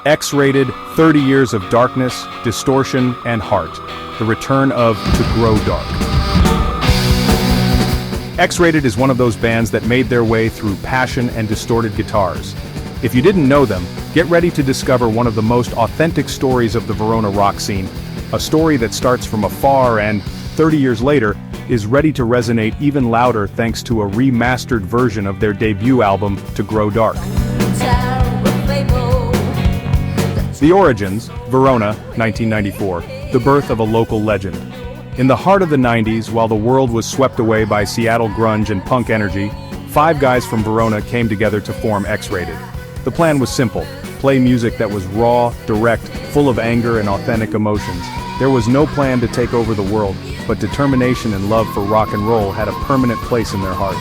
X-rated, 30 years of darkness, distortion, and heart. The return of To Grow Dark. X-rated is one of those bands that made their way through passion and distorted guitars. If you didn't know them, get ready to discover one of the most authentic stories of the Verona rock scene, a story that starts from afar and, 30 years later, is ready to resonate even louder thanks to a remastered version of their debut album, To Grow Dark. The origins, Verona, 1994, the birth of a local legend. In the heart of the 90s, while the world was swept away by Seattle grunge and punk energy, 5 guys from Verona came together to form X-Rated. The plan was simple: play music that was raw, direct, full of anger and authentic emotions. There was no plan to take over the world, but determination and love for rock and roll had a permanent place in their hearts.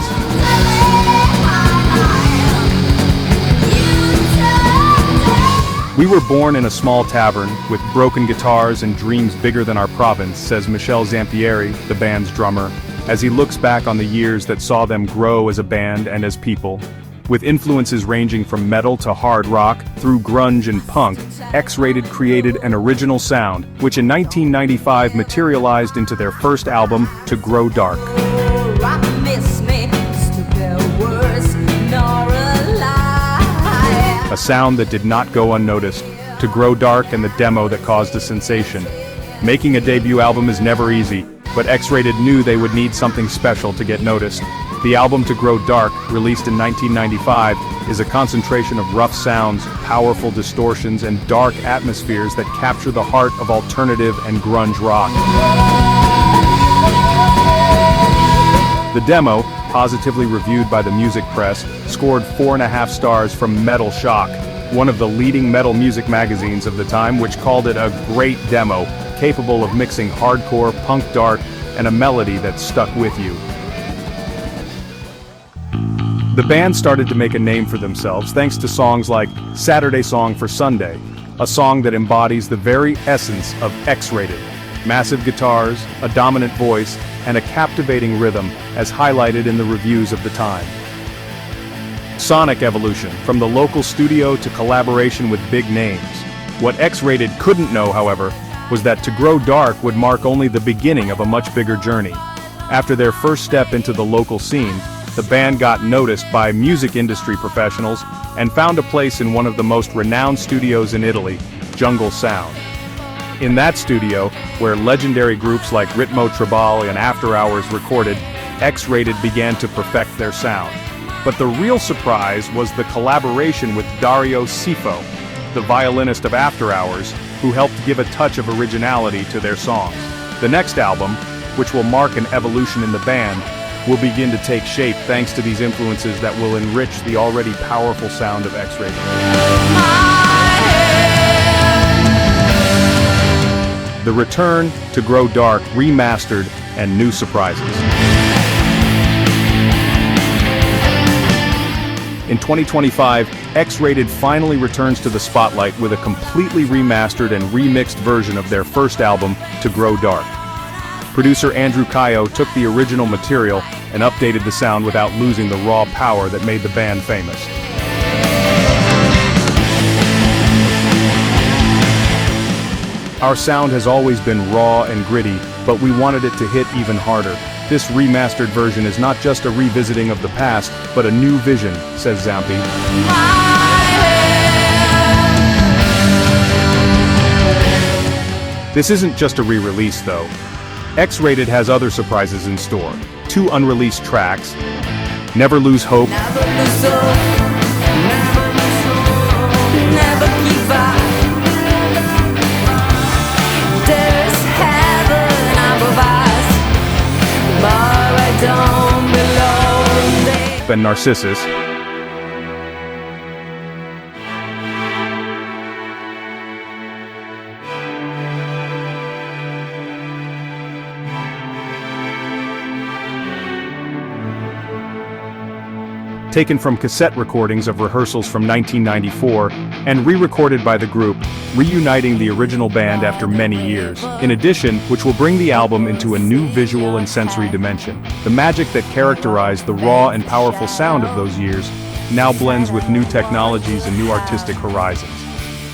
We were born in a small tavern, with broken guitars and dreams bigger than our province, says Michel Zampieri, the band's drummer, as he looks back on the years that saw them grow as a band and as people. With influences ranging from metal to hard rock, through grunge and punk, X-Rated created an original sound, which in 1995 materialized into their first album, To Grow Dark. A sound that did not go unnoticed, To Grow Dark and the demo that caused a sensation. Making a debut album is never easy, but X-Rated knew they would need something special to get noticed. The album To Grow Dark, released in 1995, is a concentration of rough sounds, powerful distortions, and dark atmospheres that capture the heart of alternative and grunge rock. The demo, positively reviewed by the music press, scored 4.5 stars from Metal Shock, one of the leading metal music magazines of the time, which called it a great demo, capable of mixing hardcore, punk dark, and a melody that stuck with you. The band started to make a name for themselves thanks to songs like Saturday Song for Sunday, a song that embodies the very essence of X-Rated. Massive guitars, a dominant voice, and a captivating rhythm, as highlighted in the reviews of the time. Sonic evolution, from the local studio to collaboration with big names. What X-Rated couldn't know, however, was that To Grow Dark would mark only the beginning of a much bigger journey. After their first step into the local scene, the band got noticed by music industry professionals and found a place in one of the most renowned studios in Italy, Jungle Sound. In that studio, where legendary groups like Ritmo Tribal and After Hours recorded, X-Rated began to perfect their sound. But the real surprise was the collaboration with Dario Sifo, the violinist of After Hours, who helped give a touch of originality to their songs. The next album, which will mark an evolution in the band, will begin to take shape thanks to these influences that will enrich the already powerful sound of X-Rated. The return, To Grow Dark, remastered, and new surprises. In 2025, X-Rated finally returns to the spotlight with a completely remastered and remixed version of their first album, To Grow Dark. Producer Andrew Caio took the original material and updated the sound without losing the raw power that made the band famous. Our sound has always been raw and gritty, but we wanted it to hit even harder. This remastered version is not just a revisiting of the past, but a new vision, says Zampi. This isn't just a re-release though. X-Rated has other surprises in store. 2 unreleased tracks, Never Lose Hope, Never give up. There's heaven above us, but I don't belong there. and Narcissus. Taken from cassette recordings of rehearsals from 1994, and re-recorded by the group, reuniting the original band after many years. In addition, which will bring the album into a new visual and sensory dimension. The magic that characterized the raw and powerful sound of those years now blends with new technologies and new artistic horizons.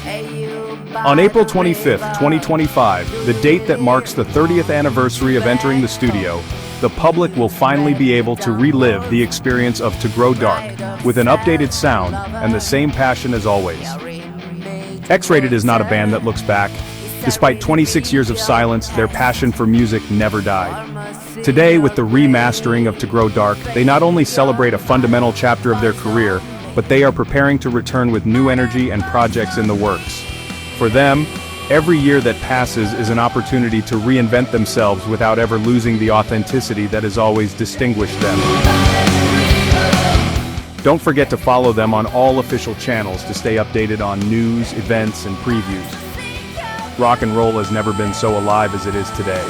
On April 25, 2025, the date that marks the 30th anniversary of entering the studio, the public will finally be able to relive the experience of To Grow Dark, with an updated sound and the same passion as always. X-Rated is not a band that looks back. Despite 26 years of silence, their passion for music never died. Today, with the remastering of To Grow Dark, they not only celebrate a fundamental chapter of their career, but they are preparing to return with new energy and projects in the works. For them, every year that passes is an opportunity to reinvent themselves without ever losing the authenticity that has always distinguished them. Don't forget to follow them on all official channels to stay updated on news, events, and previews. Rock and roll has never been so alive as it is today.